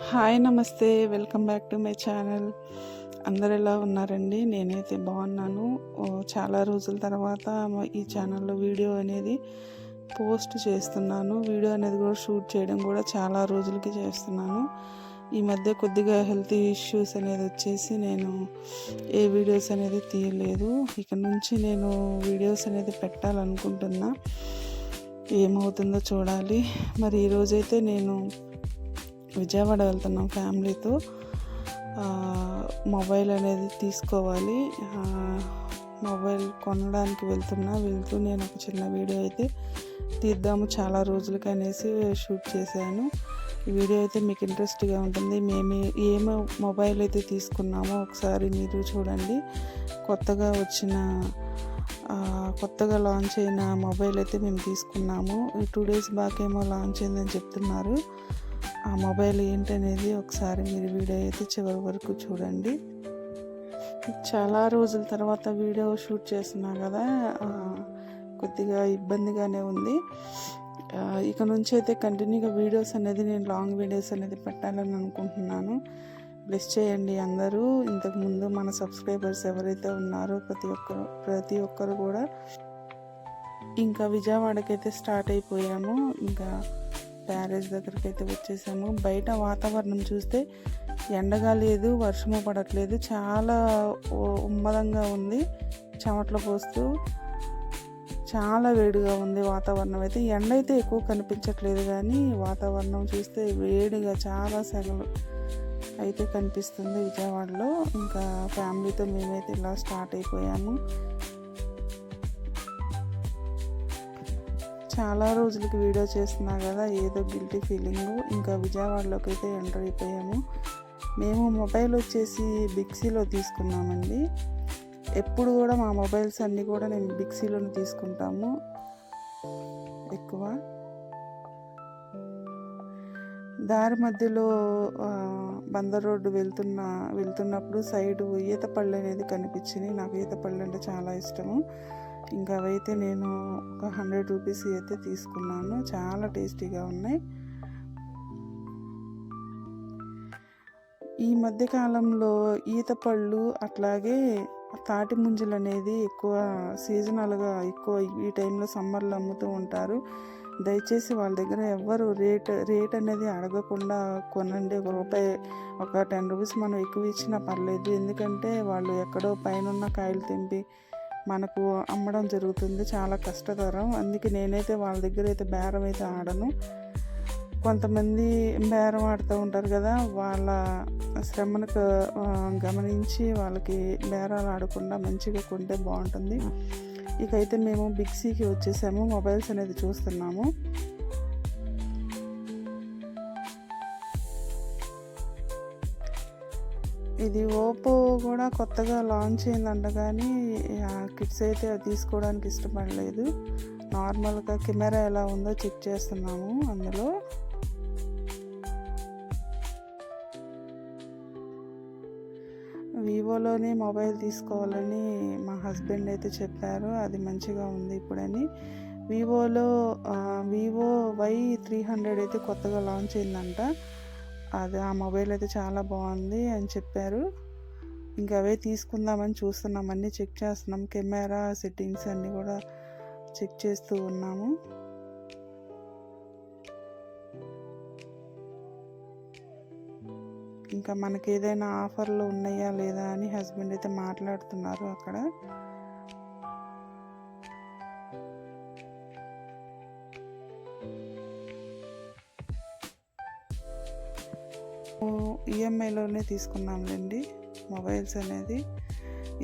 Hi నమస్తే, welcome back to my channel. అందరు ఎలా ఉన్నారండి? నేనైతే బాగున్నాను. చాలా రోజుల తర్వాత ఈ ఛానల్లో వీడియో అనేది పోస్ట్ చేస్తున్నాను. వీడియో అనేది కూడా షూట్ చేయడం కూడా చాలా రోజులకి చేస్తున్నాను. ఈ మధ్య కొద్దిగా హెల్త్ ఇష్యూస్ అనేది వచ్చేసి నేను ఏ వీడియోస్ అనేది తీయలేదు. ఇక నుంచి నేను వీడియోస్ అనేది పెట్టాలనుకుంటున్నా. ఏమవుతుందో చూడాలి. మరి ఈరోజైతే నేను విజయవాడ వెళ్తున్నాం ఫ్యామిలీతో. మొబైల్ అనేది తీసుకోవాలి. మొబైల్ కొనడానికి వెళ్తూ నేను ఒక చిన్న వీడియో అయితే తీద్దాము చాలా రోజులకి అనేసి షూట్ చేశాను. ఈ వీడియో అయితే మీకు ఇంట్రెస్ట్గా ఉంటుంది. మేము ఏమో మొబైల్ అయితే తీసుకున్నామో ఒకసారి మీరు చూడండి. కొత్తగా లాంచ్ అయిన మొబైల్ అయితే మేము తీసుకున్నాము. 2 days బ్యాక్ ఏమో లాంచ్ అయిందని చెప్తున్నారు. ఆ మొబైల్ ఏంటనేది ఒకసారి మీరు వీడియో అయితే చివరి వరకు చూడండి. చాలా రోజుల తర్వాత వీడియో షూట్ చేస్తున్నా కదా, కొద్దిగా ఇబ్బందిగానే ఉంది. ఇక నుంచి అయితే కంటిన్యూగా వీడియోస్ అనేది నేను లాంగ్ వీడియోస్ అనేది పెట్టాలని అనుకుంటున్నాను. బ్లెస్ చేయండి అందరూ. ఇంతకుముందు మన సబ్స్క్రైబర్స్ ఎవరైతే ఉన్నారో ప్రతి ఒక్కరు కూడా. ఇంకా విజయవాడకి అయితే స్టార్ట్ అయిపోయాము. ఇంకా బ్యారేజ్ దగ్గరికి అయితే వచ్చేసాము. బయట వాతావరణం చూస్తే ఎండగా లేదు, వర్షము పడట్లేదు, చాలా ఉమ్మదంగా ఉంది. చెమటలు పోస్తూ చాలా వేడిగా ఉంది వాతావరణం అయితే. ఎండ అయితే ఎక్కువ కనిపించట్లేదు, కానీ వాతావరణం చూస్తే వేడిగా చాలా సెగలు అయితే కనిపిస్తుంది విజయవాడలో. ఇంకా ఫ్యామిలీతో మేమైతే ఇలా స్టార్ట్ అయిపోయాము. చాలా రోజులకి వీడియో చేస్తున్నా కదా, ఏదో గిల్టీ ఫీలింగ్. ఇంకా విజయవాడలోకి అయితే ఎంటర్ అయిపోయాము. మేము మొబైల్ వచ్చేసి బిగ్సీలో తీసుకున్నామండి. ఎప్పుడు కూడా మా మొబైల్స్ అన్నీ కూడా నేను బిగ్సీలోనే తీసుకుంటాము ఎక్కువ. దారి మధ్యలో బందర్ రోడ్డు వెళ్తున్నప్పుడు సైడు ఈత పళ్ళు అనేది కనిపించింది. నాకు ఈత పళ్ళు అంటే చాలా ఇష్టము. ఇంకా అవైతే నేను ఒక 100 రూపీస్ అయితే తీసుకున్నాను. చాలా టేస్టీగా ఉన్నాయి. ఈ మధ్యకాలంలో ఈత పళ్ళు అట్లాగే తాటి ముంజలు అనేది ఎక్కువ సీజనల్గా ఎక్కువ ఈ టైంలో సమ్మర్లో అమ్ముతూ ఉంటారు. దయచేసి వాళ్ళ దగ్గర ఎవ్వరు రేట్ అనేది అడగకుండా కొనండి. ఒక 10 రూపీస్ మనం ఎక్కువ ఇచ్చినా పర్లేదు. ఎందుకంటే వాళ్ళు ఎక్కడో పైన కాయలు తెంపి మనకు అమ్మడం జరుగుతుంది. చాలా కష్టతరం. అందుకే నేనైతే వాళ్ళ దగ్గర అయితే బేరం అయితే ఆడను. కొంతమంది బేరం ఆడుతూ ఉంటారు కదా, వాళ్ళ శ్రమను గమనించి వాళ్ళకి బేరాలు ఆడకుండా మంచిగా కొంటే బాగుంటుంది. ఇకైతే మేము బిగ్సీకి వచ్చేసాము. మొబైల్స్ అనేది చూస్తున్నాము. ఇది ఓపో కూడా కొత్తగా లాంచ్ అయిందంట, కానీ కిడ్స్ అయితే అది తీసుకోవడానికి ఇష్టపడలేదు. నార్మల్గా కెమెరా ఎలా ఉందో చెక్ చేస్తున్నాము. అందులో వివోలోనే మొబైల్ తీసుకోవాలని మా హస్బెండ్ అయితే చెప్పారు. అది మంచిగా ఉంది ఇప్పుడని. వివో Y300 అయితే కొత్తగా లాంచ్ అయిందంట. ఆ మొబైల్ అయితే చాలా బాగుంది అని చెప్పారు. ఇంకా అవే తీసుకుందామని చూస్తున్నాం. అన్నీ చెక్ చేస్తున్నాం. కెమెరా సెట్టింగ్స్ అన్నీ కూడా చెక్ చేస్తూ ఉన్నాము. ఇంకా మనకి ఏదైనా ఆఫర్లు ఉన్నాయా లేదా అని హస్బెండ్ అయితే మాట్లాడుతున్నారు అక్కడ. ఈఎంఐలోనే తీసుకున్నాంలేండి మొబైల్స్ అనేది.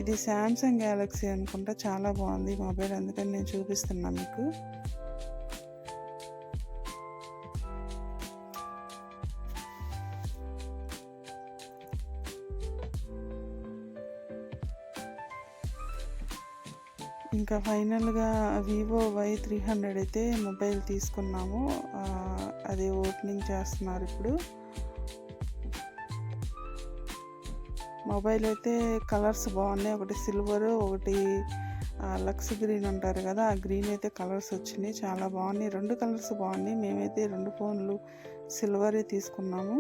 ఇది శాంసంగ్ గ్యాలక్సీ అనుకుంటా. చాలా బాగుంది మొబైల్, అందుకని నేను చూపిస్తున్నా మీకు. ఇంకా ఫైనల్గా వివో Y300 అయితే మొబైల్ తీసుకున్నాము. అది ఓపెనింగ్ చేస్తున్నారు ఇప్పుడు. మొబైల్ అయితే కలర్స్ బాగున్నాయి. ఒకటి సిల్వర్, ఒకటి లక్స్ గ్రీన్ అంటారు కదా, ఆ గ్రీన్ అయితే కలర్స్ వచ్చినాయి. చాలా బాగున్నాయి. 2 కలర్స్ బాగున్నాయి. మేమైతే 2 ఫోన్లు సిల్వరే తీసుకున్నాము.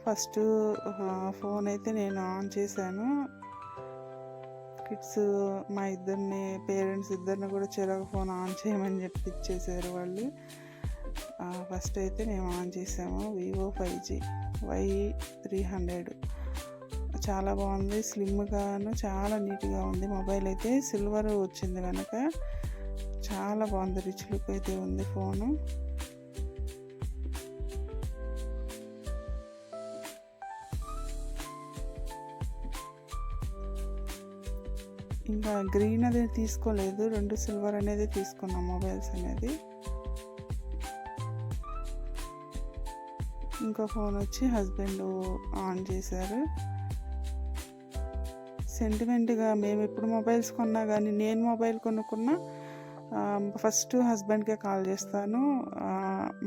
ఫస్ట్ ఫోన్ అయితే నేను ఆన్ చేశాను. కిడ్స్ మా ఇద్దరిని పేరెంట్స్ ఇద్దరిని కూడా చెరొక ఫోన్ ఆన్ చేయమని చెప్పి ఇచ్చేసారు వాళ్ళు. ఫస్ట్ అయితే మేము ఆన్ చేసాము వివో 5G Y300. చాలా బాగుంది, స్లిమ్గాను చాలా నీట్గా ఉంది. మొబైల్ అయితే సిల్వర్ వచ్చింది కనుక చాలా బాగుంది, రిచ్ లుక్ అయితే ఉంది ఫోను. ఇంకా గ్రీన్ అనేది తీసుకోలేదు, 2 సిల్వర్ అనేది తీసుకున్నాం మొబైల్స్ అనేది. ఇంకో ఫోన్ వచ్చి హస్బెండ్ ఆన్ చేశారు. సెంటిమెంట్గా మేము ఎప్పుడు మొబైల్స్ కొన్నా కానీ, నేను మొబైల్ కొనుక్కున్నా ఫస్ట్ హస్బెండ్కే కాల్ చేస్తాను.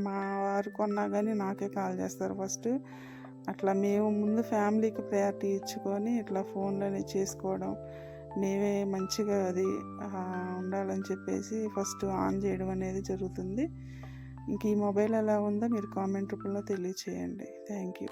మా వారు కొన్నా కానీ నాకే కాల్ చేస్తారు ఫస్ట్. అట్లా మేము ముందు ఫ్యామిలీకి ప్రయారిటీ ఇచ్చుకొని ఇట్లా ఫోన్లోనే చేసుకోవడం, మేమే మంచిగా అది ఉండాలని చెప్పేసి ఫస్ట్ ఆన్ చేయడం అనేది జరుగుతుంది. ఇంక ఈ మొబైల్ ఎలా ఉందో మీరు కామెంట్ రూపంలో తెలియచేయండి. Thank you.